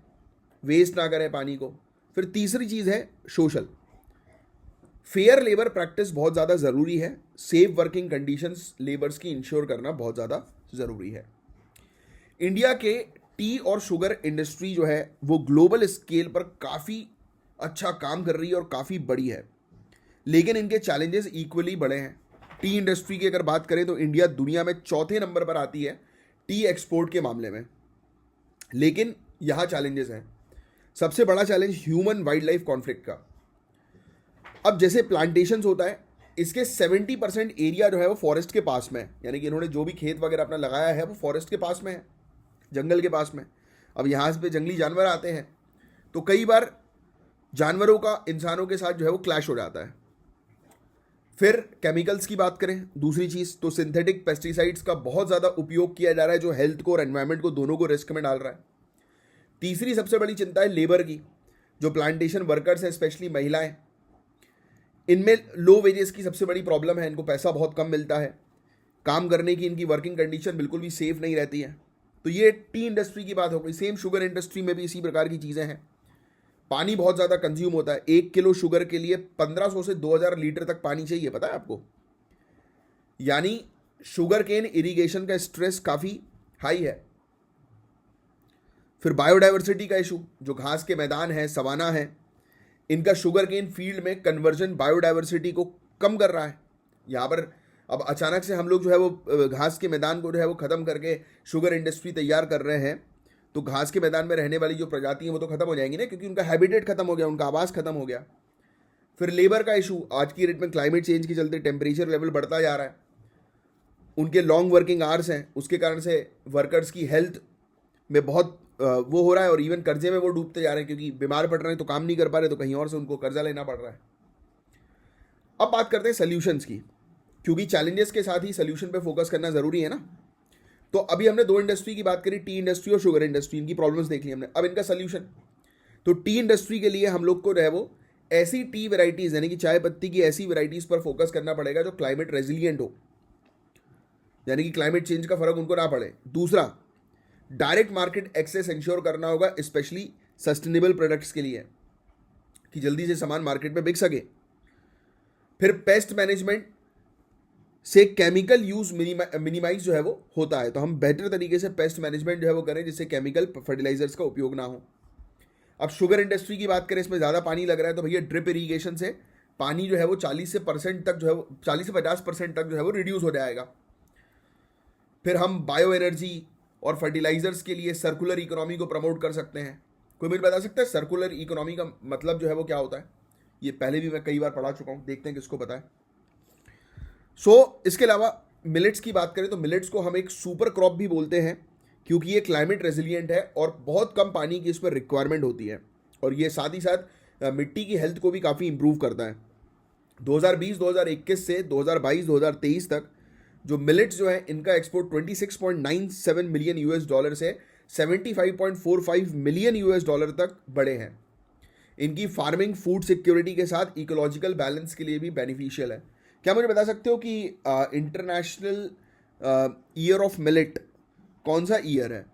वेस्ट ना करें पानी को। फिर तीसरी चीज़ है सोशल, फेयर लेबर प्रैक्टिस बहुत ज़्यादा ज़रूरी है, सेफ वर्किंग कंडीशंस लेबर्स की इंश्योर करना बहुत ज़्यादा ज़रूरी है। इंडिया के टी और शुगर इंडस्ट्री जो है वो ग्लोबल स्केल पर काफ़ी अच्छा काम कर रही है और काफ़ी बड़ी है, लेकिन इनके चैलेंजेस इक्वली बड़े हैं। टी इंडस्ट्री की अगर बात करें तो इंडिया दुनिया में 4थे नंबर पर आती है टी एक्सपोर्ट के मामले में, लेकिन यहाँ चैलेंजेस हैं। सबसे बड़ा challenge human wild life conflict का। अब जैसे प्लांटेशंस होता है, इसके 70% एरिया जो है वो फॉरेस्ट के पास में है, यानी कि इन्होंने जो भी खेत वगैरह अपना लगाया है वो फॉरेस्ट के पास में है, जंगल के पास में। अब यहाँ पे जंगली जानवर आते हैं तो कई बार जानवरों का इंसानों के साथ जो है वो क्लैश हो जाता है। फिर केमिकल्स की बात करें, दूसरी चीज़ तो सिंथेटिक पेस्टिसाइड्स का बहुत ज़्यादा उपयोग किया जा रहा है, जो हेल्थ को और एनवायरनमेंट को दोनों को रिस्क में डाल रहा है। तीसरी सबसे बड़ी चिंता है लेबर की, जो प्लांटेशन वर्कर्स हैं, स्पेशली महिलाएं, इनमें लो वेजेस की सबसे बड़ी प्रॉब्लम है। इनको पैसा बहुत कम मिलता है, काम करने की इनकी वर्किंग कंडीशन बिल्कुल भी सेफ नहीं रहती है। तो ये टी इंडस्ट्री की बात हो गई। सेम शुगर इंडस्ट्री में भी इसी प्रकार की चीज़ें हैं। पानी बहुत ज़्यादा कंज्यूम होता है, 1 किलो शुगर के लिए 1500 से 2000 लीटर तक पानी चाहिए, पता है आपको। यानी शुगर केन इरिगेशन का स्ट्रेस काफ़ी हाई है। फिर बायोडाइवर्सिटी का इशू, जो घास के मैदान है, सवाना है, इनका शुगर केन फील्ड में कन्वर्जन बायोडाइवर्सिटी को कम कर रहा है। यहाँ पर अब अचानक से हम लोग जो है वो घास के मैदान को जो है वो ख़त्म करके शुगर इंडस्ट्री तैयार कर रहे हैं, तो घास के मैदान में रहने वाली जो प्रजाति हैं वो तो खत्म हो जाएंगी ना, क्योंकि उनका हैबिटेट खत्म हो गया, उनका आवास खत्म हो गया। फिर लेबर का इशू, आज की डेट में क्लाइमेट चेंज के चलते टेम्परेचर लेवल बढ़ता जा रहा है, उनके लॉन्ग वर्किंग आवर्स हैं, उसके कारण से वर्कर्स की हेल्थ में बहुत वो हो रहा है और इवन कर्जे में वो डूबते जा रहे हैं, क्योंकि बीमार पड़ रहे हैं तो काम नहीं कर पा रहे, तो कहीं और से उनको कर्जा लेना पड़ रहा है। अब बात करते हैं सॉल्यूशंस की, क्योंकि चैलेंजेस के साथ ही सॉल्यूशन पे फोकस करना ज़रूरी है ना। तो अभी हमने 2 इंडस्ट्री की बात करी, टी इंडस्ट्री और शुगर इंडस्ट्री, इनकी प्रॉब्लम्स देख ली हमने। अब इनका सॉल्यूशन, तो टी इंडस्ट्री के लिए हम लोग को जो है वो ऐसी टी वेराइटीज़, यानी कि चाय पत्ती की ऐसी वेराइटीज़ पर फोकस करना पड़ेगा जो क्लाइमेट रेजिलियंट हो। यानी कि क्लाइमेट चेंज का फर्क उनको ना पड़े। दूसरा, डायरेक्ट मार्केट एक्सेस इंश्योर करना होगा, स्पेशली सस्टेनेबल प्रोडक्ट्स के लिए, कि जल्दी से सामान मार्केट में बिक सके। फिर पेस्ट मैनेजमेंट से केमिकल यूज मिनिमाइज जो है वो होता है, तो हम बेटर तरीके से पेस्ट मैनेजमेंट जो है वो करें जिससे केमिकल फर्टिलाइजर्स का उपयोग ना हो। अब शुगर इंडस्ट्री की बात करें, इसमें ज़्यादा पानी लग रहा है, तो भैया ड्रिप इरीगेशन से पानी जो है वो 40% तक जो है वो 40 से 50% तक जो है वो रिड्यूस हो जाएगा। फिर हम बायो एनर्जी और फर्टिलाइजर्स के लिए सर्कुलर इकोनॉमी को प्रमोट कर सकते हैं। कोई मुझे बता सकता है सर्कुलर इकोनॉमी का मतलब जो है वो क्या होता है? ये पहले भी मैं कई बार पढ़ा चुका हूँ, देखते हैं किसको पता है। इसके अलावा मिलेट्स की बात करें तो मिलेट्स को हम एक सुपर क्रॉप भी बोलते हैं, क्योंकि ये क्लाइमेट रेजिलिएंट है और बहुत कम पानी की इस पर रिक्वायरमेंट होती है, और ये साथ ही साथ मिट्टी की हेल्थ को भी काफ़ी इंप्रूव करता है। 2020-2021 से 2022-2023 तक जो मिलेट्स जो है इनका एक्सपोर्ट 26.97 मिलियन यूएस डॉलर से 75.45 मिलियन यूएस डॉलर तक बढ़े हैं। इनकी फार्मिंग फूड सिक्योरिटी के साथ इकोलॉजिकल बैलेंस के लिए भी बेनिफिशियल है। क्या मुझे बता सकते हो कि इंटरनेशनल ईयर ऑफ मिलेट कौन सा ईयर है?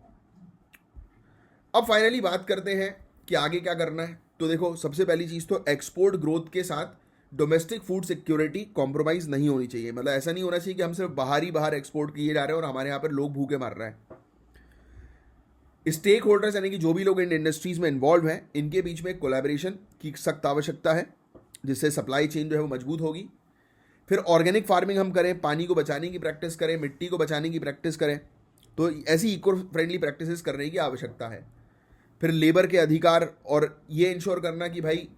अब फाइनली बात करते हैं कि आगे क्या करना है। तो देखो, सबसे पहली चीज़ तो एक्सपोर्ट ग्रोथ के साथ डोमेस्टिक फूड सिक्योरिटी कॉम्प्रोमाइज़ नहीं होनी चाहिए। मतलब ऐसा नहीं होना चाहिए कि हम सिर्फ बाहर एक्सपोर्ट किए जा रहे हैं और हमारे यहाँ पर लोग भूखे मर रहे हैं। स्टेक होल्डर्स यानी कि जो भी लोग इन इंडस्ट्रीज़ में इन्वॉल्व हैं, इनके बीच में कोलैबोरेशन की सख्त आवश्यकता है, जिससे सप्लाई चेन जो है वो मजबूत होगी। फिर ऑर्गेनिक फार्मिंग हम करें, पानी को बचाने की प्रैक्टिस करें, मिट्टी को बचाने की प्रैक्टिस करें, तो ऐसी इको फ्रेंडली प्रैक्टिसेस करने की आवश्यकता है। फिर लेबर के अधिकार और ये इंश्योर करना कि भाई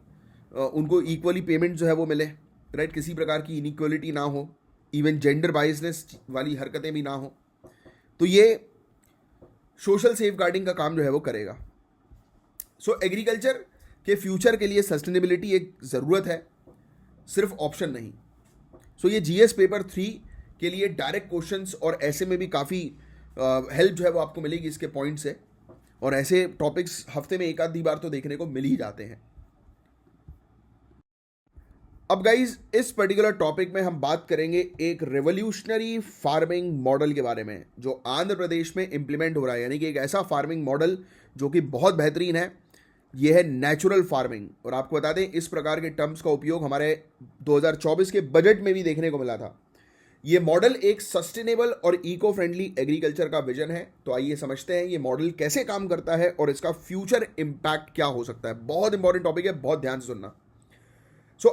उनको इक्वली पेमेंट जो है वो मिले, राइट, किसी प्रकार की इनइक्वलिटी ना हो, इवन जेंडर बायसनेस वाली हरकतें भी ना हो। तो ये सोशल सेफ गार्डिंग का काम जो है वो करेगा। एग्रीकल्चर के फ्यूचर के लिए सस्टेनेबिलिटी एक ज़रूरत है, सिर्फ ऑप्शन नहीं। ये जीएस पेपर 3 के लिए डायरेक्ट क्वेश्चंस और ऐसे में भी काफ़ी हेल्प जो है वो आपको मिलेगी इसके पॉइंट से, और ऐसे टॉपिक्स हफ्ते में एक आधी बार तो देखने को मिल ही जाते हैं। अब गाइज, इस पर्टिकुलर टॉपिक में हम बात करेंगे एक रेवोल्यूशनरी फार्मिंग मॉडल के बारे में जो आंध्र प्रदेश में इंप्लीमेंट हो रहा है, यानी कि एक ऐसा फार्मिंग मॉडल जो कि बहुत बेहतरीन है। यह है नेचुरल फार्मिंग, और आपको बता दें इस प्रकार के टर्म्स का उपयोग हमारे 2024 के बजट में भी देखने को मिला था। ये मॉडल एक सस्टेनेबल और इको फ्रेंडली एग्रीकल्चर का विजन है। तो आइए समझते हैं ये मॉडल कैसे काम करता है और इसका फ्यूचर इंपैक्ट क्या हो सकता है। बहुत इंपॉर्टेंट टॉपिक है, बहुत ध्यान से सुनना।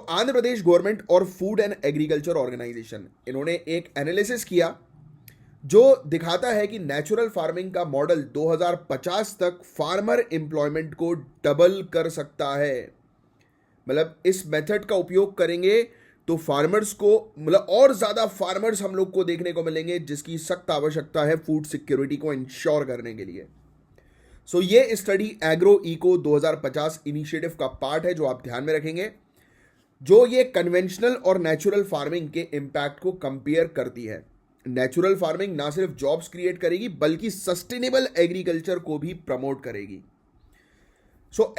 आंध्र प्रदेश गवर्नमेंट और फूड एंड एग्रीकल्चर ऑर्गेनाइजेशन, इन्होंने एक एनालिसिस किया जो दिखाता है कि नेचुरल फार्मिंग का मॉडल 2050 तक फार्मर एम्प्लॉयमेंट को डबल कर सकता है। मतलब इस मेथड का उपयोग करेंगे तो फार्मर्स को, मतलब और ज़्यादा फार्मर्स हम लोग को देखने को मिलेंगे, जिसकी सख्त आवश्यकता है फूड सिक्योरिटी को इंश्योर करने के लिए। ये स्टडी एग्रो इको 2050 इनिशिएटिव का पार्ट है जो आप ध्यान में रखेंगे, जो ये कन्वेंशनल और नेचुरल फार्मिंग के इम्पैक्ट को कंपेयर करती है। नेचुरल फार्मिंग ना सिर्फ जॉब्स क्रिएट करेगी बल्कि सस्टेनेबल एग्रीकल्चर को भी प्रमोट करेगी।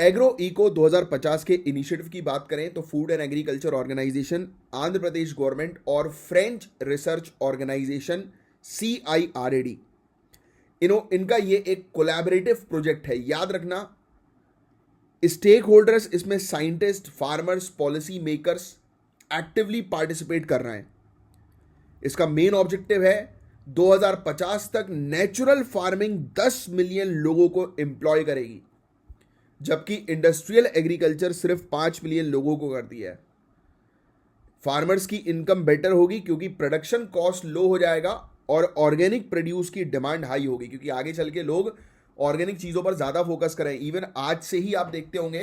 एग्रो इको 2050 के इनिशिएटिव की बात करें तो food and agriculture organisation, Andhra Pradesh government और फ्रेंच रिसर्च ऑर्गेनाइजेशन CIRAD, इनका ये एक कोलैबोरेटिव प्रोजेक्ट है। याद रखना, स्टेक होल्डर्स इसमें scientist, farmers, policy makers actively participate कर रहे हैं। इसका मेन ऑब्जेक्टिव है 2050 तक नेचुरल फार्मिंग 10 मिलियन लोगों को एम्प्लॉय करेगी, जबकि इंडस्ट्रियल एग्रीकल्चर सिर्फ 5 मिलियन लोगों को करती है। फार्मर्स की इनकम बेटर होगी क्योंकि प्रोडक्शन कॉस्ट लो हो जाएगा और ऑर्गेनिक प्रोड्यूस की डिमांड हाई होगी, क्योंकि आगे चल के लोग ऑर्गेनिक चीज़ों पर ज़्यादा फोकस करें। इवन आज से ही आप देखते होंगे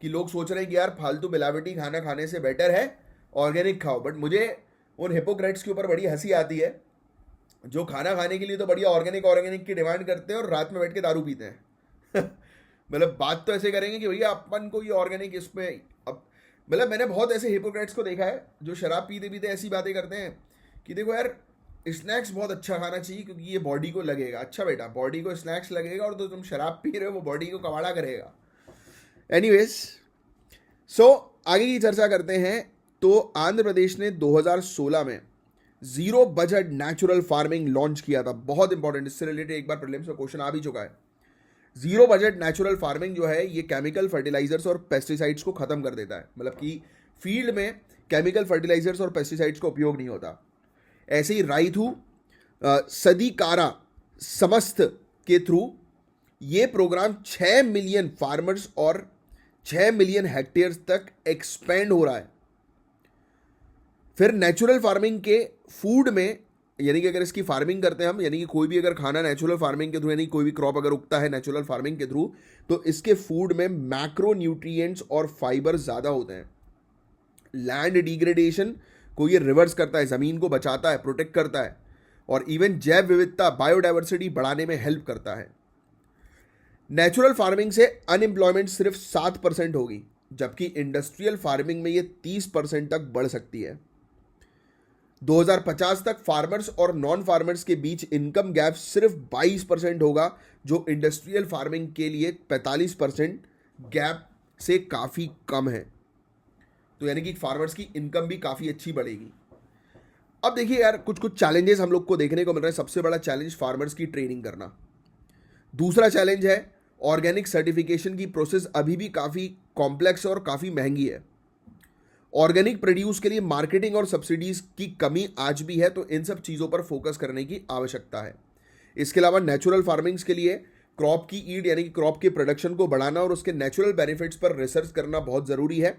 कि लोग सोच रहे हैं कि यार फालतू मिलावटी खाना खाने से बेटर है ऑर्गेनिक खाओ। बट मुझे उन हिपोक्रेट्स के ऊपर बड़ी हंसी आती है जो खाना खाने के लिए तो बढ़िया ऑर्गेनिक की डिमांड करते हैं और रात में बैठ के दारू पीते हैं। मतलब बात तो ऐसे करेंगे कि भैया अपन को ये ऑर्गेनिक इसमें, अब मतलब मैंने बहुत ऐसे हिपोक्रेट्स को देखा है जो शराब पीते पीते ऐसी बातें करते हैं कि देखो यार स्नैक्स बहुत अच्छा खाना चाहिए क्योंकि ये बॉडी को लगेगा। अच्छा बेटा, बॉडी को स्नैक्स लगेगा और तो तुम शराब पी रहे हो वो बॉडी को कबाड़ा करेगा। एनीवेज, आगे की चर्चा करते हैं। तो आंध्र प्रदेश ने 2016 में zero budget natural farming launch किया था। बहुत इंपॉर्टेंट, इससे रिलेटेड एक बार प्रीलिम्स में क्वेश्चन आ भी चुका है। जीरो बजट नेचुरल फार्मिंग जो है ये केमिकल फर्टिलाइजर्स और पेस्टिसाइड्स को खत्म कर देता है, मतलब कि फील्ड में केमिकल फर्टिलाइजर्स और पेस्टिसाइड्स का उपयोग नहीं होता। ऐसे ही राइथू सदीकारा समस्त के थ्रू ये प्रोग्राम 6 मिलियन फार्मर्स और 6 मिलियन हेक्टेयर्स तक एक्सपेंड हो रहा है। फिर नेचुरल फार्मिंग के फूड में, यानी कि अगर इसकी फार्मिंग करते हैं हम, यानी कि कोई भी अगर खाना नेचुरल फार्मिंग के थ्रू, यानी कोई भी क्रॉप अगर उगता है नेचुरल फार्मिंग के थ्रू, तो इसके फूड में मैक्रो न्यूट्रिएंट्स और फाइबर ज़्यादा होते हैं। लैंड डिग्रेडेशन को ये रिवर्स करता है, ज़मीन को बचाता है, प्रोटेक्ट करता है, और इवन जैव विविधता बायोडाइवर्सिटी बढ़ाने में हेल्प करता है। नेचुरल फार्मिंग से अनएम्प्लॉयमेंट सिर्फ 7% होगी, जबकि इंडस्ट्रियल फार्मिंग में ये 30% तक बढ़ सकती है। 2050 तक फार्मर्स और नॉन फार्मर्स के बीच इनकम गैप सिर्फ 22% होगा, जो इंडस्ट्रियल फार्मिंग के लिए 45% गैप से काफ़ी कम है। तो यानी कि फार्मर्स की इनकम भी काफ़ी अच्छी बढ़ेगी। अब देखिए यार, कुछ कुछ चैलेंजेस हम लोग को देखने को मिल रहे हैं। सबसे बड़ा चैलेंज फार्मर्स की ट्रेनिंग करना। दूसरा चैलेंज है ऑर्गेनिक सर्टिफिकेशन की प्रोसेस अभी भी काफ़ी कॉम्प्लेक्स और काफ़ी महंगी है। ऑर्गेनिक प्रोड्यूस के लिए मार्केटिंग और सब्सिडीज की कमी आज भी है, तो इन सब चीज़ों पर फोकस करने की आवश्यकता है। इसके अलावा नेचुरल फार्मिंग्स के लिए क्रॉप की ईल्ड यानी कि क्रॉप के प्रोडक्शन को बढ़ाना और उसके नेचुरल बेनिफिट्स पर रिसर्च करना बहुत ज़रूरी है,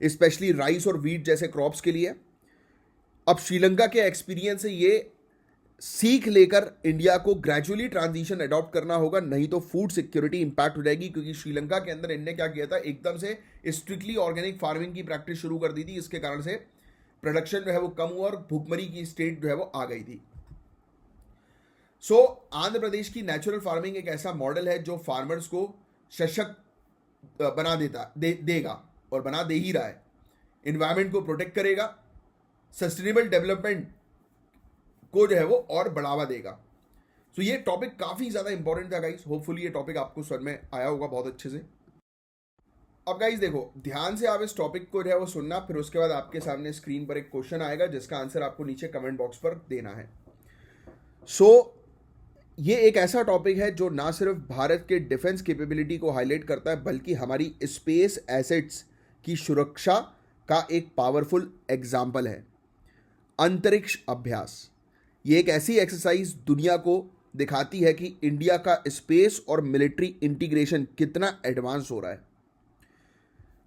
स्पेशली राइस और वीट जैसे क्रॉप्स के लिए। अब श्रीलंका के एक्सपीरियंस से ये सीख लेकर इंडिया को ग्रेजुअली ट्रांजिशन अडॉप्ट करना होगा, नहीं तो फूड सिक्योरिटी इंपैक्ट हो जाएगी। क्योंकि श्रीलंका के अंदर इनने क्या किया था, एकदम से स्ट्रिक्टली ऑर्गेनिक फार्मिंग की प्रैक्टिस शुरू कर दी थी। इसके कारण से प्रोडक्शन जो है वो कम हुआ और भुखमरी की स्टेट जो है वो आ गई थी। सो आंध्र प्रदेश की नेचुरल फार्मिंग एक ऐसा मॉडल है जो फार्मर्स को सशक्त बना देगा और बना दे ही रहा है। इन्वायरमेंट को प्रोटेक्ट करेगा, सस्टेनेबल डेवलपमेंट को जो है वो और बढ़ावा देगा। सो ये टॉपिक काफ़ी ज़्यादा इंपॉर्टेंट था गाइस। होपफुली ये टॉपिक आपको समझ में आया होगा बहुत अच्छे से। अब गाइस देखो, ध्यान से आप इस टॉपिक को जो है वो सुनना, फिर उसके बाद आपके सामने स्क्रीन पर एक क्वेश्चन आएगा जिसका आंसर आपको नीचे कमेंट बॉक्स पर देना है। सो ये एक ऐसा टॉपिक है जो ना सिर्फ भारत के डिफेंस कैपेबिलिटी को हाईलाइट करता है, बल्कि हमारी स्पेस एसेट्स की सुरक्षा का एक पावरफुल एग्जाम्पल है। अंतरिक्ष अभ्यास ये एक ऐसी एक्सरसाइज दुनिया को दिखाती है कि इंडिया का स्पेस और मिलिट्री इंटीग्रेशन कितना एडवांस हो रहा है।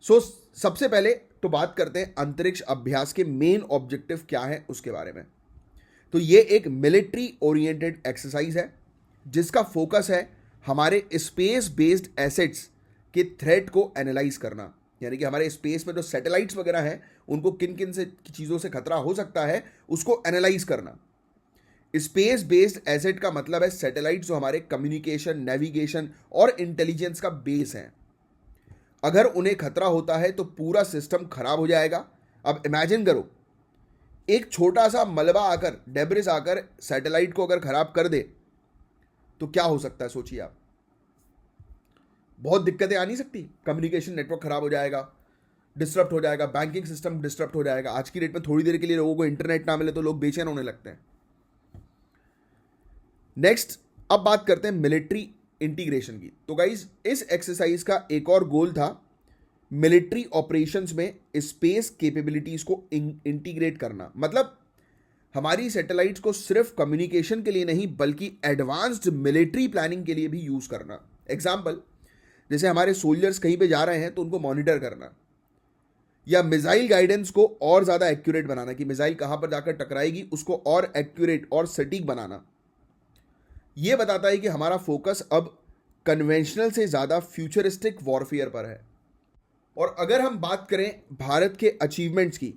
सो सबसे पहले तो बात करते हैं अंतरिक्ष अभ्यास के मेन ऑब्जेक्टिव क्या है उसके बारे में। तो ये एक मिलिट्री ओरिएंटेड एक्सरसाइज है जिसका फोकस है हमारे स्पेस बेस्ड एसेट्स के थ्रेट को एनालाइज करना, यानी कि हमारे स्पेस में जो सैटेलाइट्स वगैरह हैं उनको किन किन से चीज़ों से खतरा हो सकता है उसको एनालाइज करना। स्पेस बेस्ड एसेट का मतलब है सैटेलाइट जो हमारे कम्युनिकेशन, नेविगेशन और इंटेलिजेंस का बेस है। अगर उन्हें खतरा होता है तो पूरा सिस्टम खराब हो जाएगा। अब इमेजिन करो, एक छोटा सा मलबा आकर, डेब्रिस आकर सैटेलाइट को अगर खराब कर दे तो क्या हो सकता है, सोचिए आप। बहुत दिक्कतें आ नहीं सकती। कम्युनिकेशन नेटवर्क खराब हो जाएगा, डिस्टर्ब हो जाएगा, बैंकिंग सिस्टम डिस्टर्ब हो जाएगा। आज की डेट में थोड़ी देर के लिए लोगों को इंटरनेट ना मिले तो लोग बेचैन होने लगते हैं। नेक्स्ट, अब बात करते हैं मिलिट्री इंटीग्रेशन की। तो गाइज, इस एक्सरसाइज का एक और गोल था मिलिट्री ऑपरेशंस में स्पेस कैपेबिलिटीज को इंटीग्रेट करना। मतलब हमारी सैटेलाइट्स को सिर्फ कम्युनिकेशन के लिए नहीं बल्कि एडवांस्ड मिलिट्री प्लानिंग के लिए भी यूज करना। एग्जाम्पल, जैसे हमारे सोल्जर्स कहीं पे जा रहे हैं तो उनको मॉनिटर करना, या मिसाइल गाइडेंस को और ज़्यादा एक्यूरेट बनाना कि मिसाइल कहाँ पर जाकर टकराएगी उसको और एक्यूरेट और सटीक बनाना। यह बताता है कि हमारा फोकस अब कन्वेंशनल से ज़्यादा फ्यूचरिस्टिक वॉरफेयर पर है। और अगर हम बात करें भारत के अचीवमेंट्स की,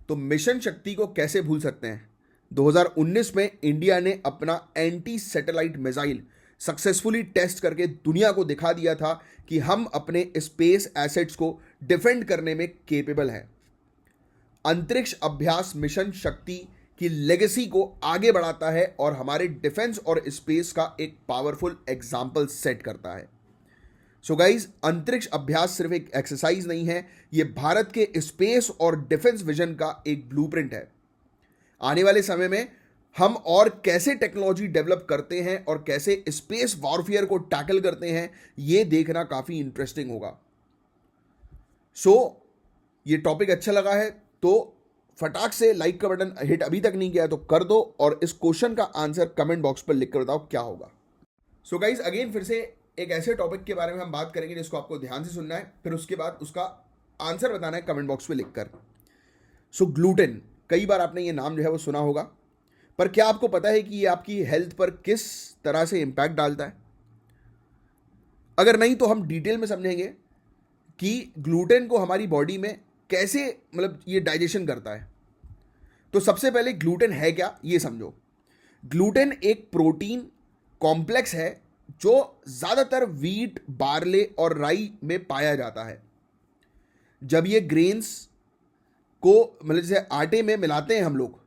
तो मिशन शक्ति को कैसे भूल सकते हैं। 2019 में इंडिया ने अपना anti satellite missile successfully test करके दुनिया को दिखा दिया था कि हम अपने स्पेस एसेट्स को डिफेंड करने में केपेबल हैं। अंतरिक्ष अभ्यास मिशन शक्ति की लेगेसी को आगे बढ़ाता है और हमारे डिफेंस और स्पेस का एक पावरफुल एग्जाम्पल सेट करता है। सो गाइज, अंतरिक्ष अभ्यास सिर्फ एक एक्सरसाइज नहीं है, यह भारत के स्पेस और डिफेंस विजन का एक ब्लूप्रिंट है। आने वाले समय में हम और कैसे टेक्नोलॉजी डेवलप करते हैं और कैसे स्पेस वॉरफेयर को टैकल करते हैं, ये देखना काफ़ी इंटरेस्टिंग होगा। सो ये टॉपिक अच्छा लगा है तो फटाक से लाइक का बटन हिट अभी तक नहीं किया है तो कर दो, और इस क्वेश्चन का आंसर कमेंट बॉक्स पर लिख कर बताओ क्या होगा। सो गाइज अगेन फिर से एक ऐसे टॉपिक के बारे में हम बात करेंगे जिसको आपको ध्यान से सुनना है, फिर उसके बाद उसका आंसर बताना है कमेंट बॉक्स पे लिखकर। सो ग्लूटेन, कई बार आपने ये नाम जो है वो सुना होगा, पर क्या आपको पता है कि ये आपकी हेल्थ पर किस तरह से इंपैक्ट डालता है? अगर नहीं तो हम डिटेल में समझेंगे कि ग्लूटेन को हमारी बॉडी में कैसे मतलब ये डाइजेशन करता है। तो सबसे पहले ग्लूटेन है क्या ये समझो। ग्लूटेन एक प्रोटीन कॉम्प्लेक्स है जो ज़्यादातर वीट, बार्ले और राई में पाया जाता है। जब ये ग्रेन्स को मतलब जैसे आटे में मिलाते हैं हम लोग,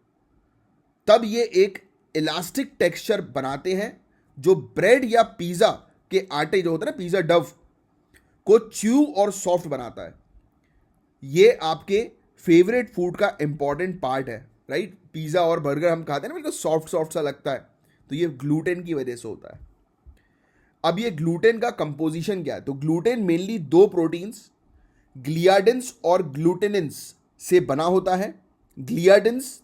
तब ये एक इलास्टिक टेक्सचर बनाते हैं जो ब्रेड या पिज़्ज़ा के आटे जो होता है ना, पिज़्ज़ा डव को च्यू और सॉफ्ट बनाता है। ये आपके फेवरेट फूड का इंपॉर्टेंट पार्ट है, राइट? पिज़्ज़ा और बर्गर हम खाते हैं ना, बिल्कुल सॉफ्ट सॉफ्ट सा लगता है, तो ये ग्लूटेन की वजह से होता है। अब ये ग्लूटेन का कंपोजिशन क्या है? तो ग्लूटेन मेनली दो प्रोटीन्स ग्लियाडिन्स और ग्लूटेनिन्स से बना होता है। ग्लियाडिन्स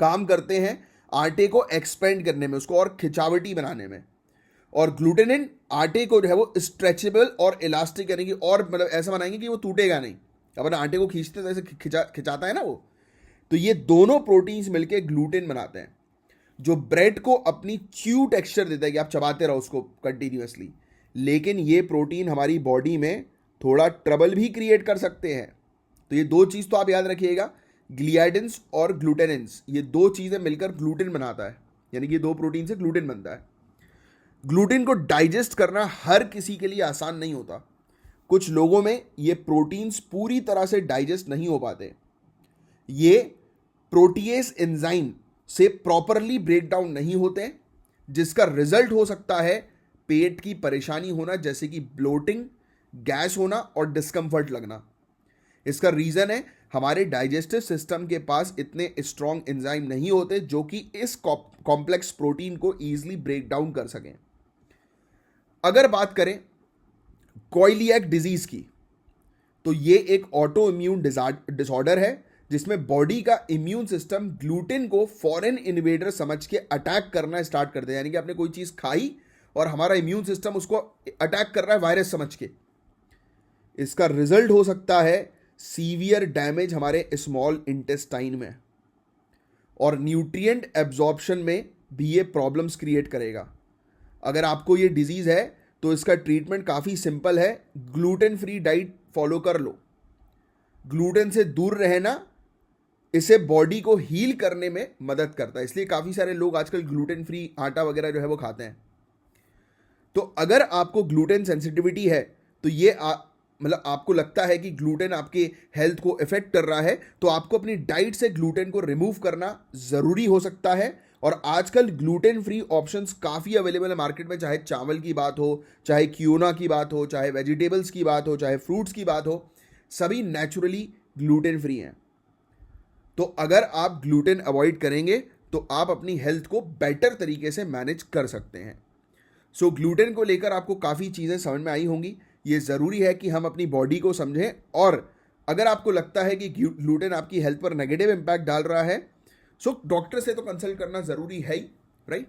काम करते हैं आटे को एक्सपेंड करने में, उसको और खिंचावटी बनाने में, और ग्लूटेनिन आटे को जो है वो स्ट्रेचेबल और इलास्टिक यानी कि और मतलब ऐसा बनाएंगे कि वो टूटेगा नहीं। अपन आटे को खींचते तो ऐसे खिंचाता है ना वो, तो ये दोनों प्रोटीन्स मिलके ग्लूटेन बनाते हैं जो ब्रेड को अपनी च्यू टेक्सचर देता है कि आप चबाते रहो उसको कंटिन्यूअसली। लेकिन ये प्रोटीन हमारी बॉडी में थोड़ा ट्रबल भी क्रिएट कर सकते हैं। तो ये दो चीज़ तो आप याद रखिएगा, ग्लियाडिन्स और ग्लूटेनिन्स, ये दो चीज़ें मिलकर ग्लूटेन बनाता है, यानी कि ये दो प्रोटीन से ग्लूटेन बनता है। ग्लूटेन को डाइजेस्ट करना हर किसी के लिए आसान नहीं होता। कुछ लोगों में ये प्रोटीन्स पूरी तरह से डाइजेस्ट नहीं हो पाते। ये प्रोटीएस एंजाइम से प्रॉपरली ब्रेक डाउन नहीं होते, जिसका रिजल्ट हो सकता है पेट की परेशानी होना, जैसे कि ब्लोटिंग, गैस होना और डिस्कम्फर्ट लगना। इसका रीज़न है हमारे डाइजेस्टिव सिस्टम के पास इतने स्ट्रॉन्ग एंजाइम नहीं होते जो कि इस कॉम्प्लेक्स प्रोटीन को ईजिली ब्रेक डाउन कर सकें। अगर बात करें कॉइलियक डिजीज की, तो ये एक ऑटो इम्यून डिसऑर्डर है जिसमें बॉडी का इम्यून सिस्टम ग्लूटेन को फॉरेन इन्वेडर समझ के अटैक करना स्टार्ट कर दे। यानी कि आपने कोई चीज़ खाई और हमारा इम्यून सिस्टम उसको अटैक कर रहा है वायरस समझ के। इसका रिजल्ट हो सकता है सीवियर डैमेज हमारे स्मॉल इंटेस्टाइन में, और न्यूट्रिएंट एब्जॉर्प्शन में भी ये प्रॉब्लम्स क्रिएट करेगा। अगर आपको ये डिजीज़ है तो इसका ट्रीटमेंट काफ़ी सिंपल है, ग्लूटेन फ्री डाइट फॉलो कर लो। ग्लूटेन से दूर रहना इसे बॉडी को हील करने में मदद करता है, इसलिए काफ़ी सारे लोग आजकल ग्लूटेन फ्री आटा वगैरह जो है वो खाते हैं। तो अगर आपको ग्लूटेन सेंसिटिविटी है तो ये मतलब आपको लगता है कि ग्लूटेन आपके हेल्थ को इफेक्ट कर रहा है, तो आपको अपनी डाइट से ग्लूटेन को रिमूव करना ज़रूरी हो सकता है। और आजकल ग्लूटेन फ्री ऑप्शंस काफ़ी अवेलेबल है मार्केट में, चाहे चावल की बात हो, चाहे क्योना की बात हो, चाहे वेजिटेबल्स की बात हो, चाहे फ्रूट्स की बात हो, सभी नेचुरली ग्लूटेन फ्री हैं। तो अगर आप ग्लूटेन अवॉइड करेंगे तो आप अपनी हेल्थ को बेटर तरीके से मैनेज कर सकते हैं। सो ग्लूटेन को लेकर आपको काफ़ी चीज़ें समझ में आई होंगी। ये ज़रूरी है कि हम अपनी बॉडी को समझें, और अगर आपको लगता है कि ग्लूटेन आपकी हेल्थ पर नेगेटिव इम्पैक्ट डाल रहा है, सो डॉक्टर से तो कंसल्ट करना ज़रूरी है ही, राइट?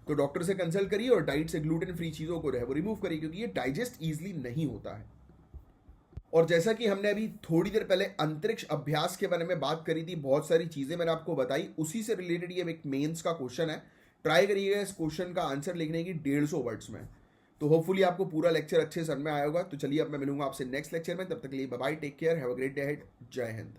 तो डॉक्टर से कंसल्ट करिए और डाइट से ग्लूटेन फ्री चीज़ों को जो है वो रिमूव करिए, क्योंकि ये डाइजेस्ट ईजिली नहीं होता है। और जैसा कि हमने अभी थोड़ी देर पहले अंतरिक्ष अभ्यास के बारे में बात करी थी, बहुत सारी चीज़ें मैंने आपको बताई, उसी से रिलेटेड ये एक मेंस का क्वेश्चन है। ट्राई करिएगा इस क्वेश्चन का आंसर लिखने की 150 वर्ड्स में, तो होपफुली आपको पूरा लेक्चर अच्छे समझ में आया होगा। तो चलिए अब मैं मिलूंगा आपसे नेक्स्ट लेक्चर में, तब तक के लिए bye bye, take care, have a great day ahead, जय हिंद।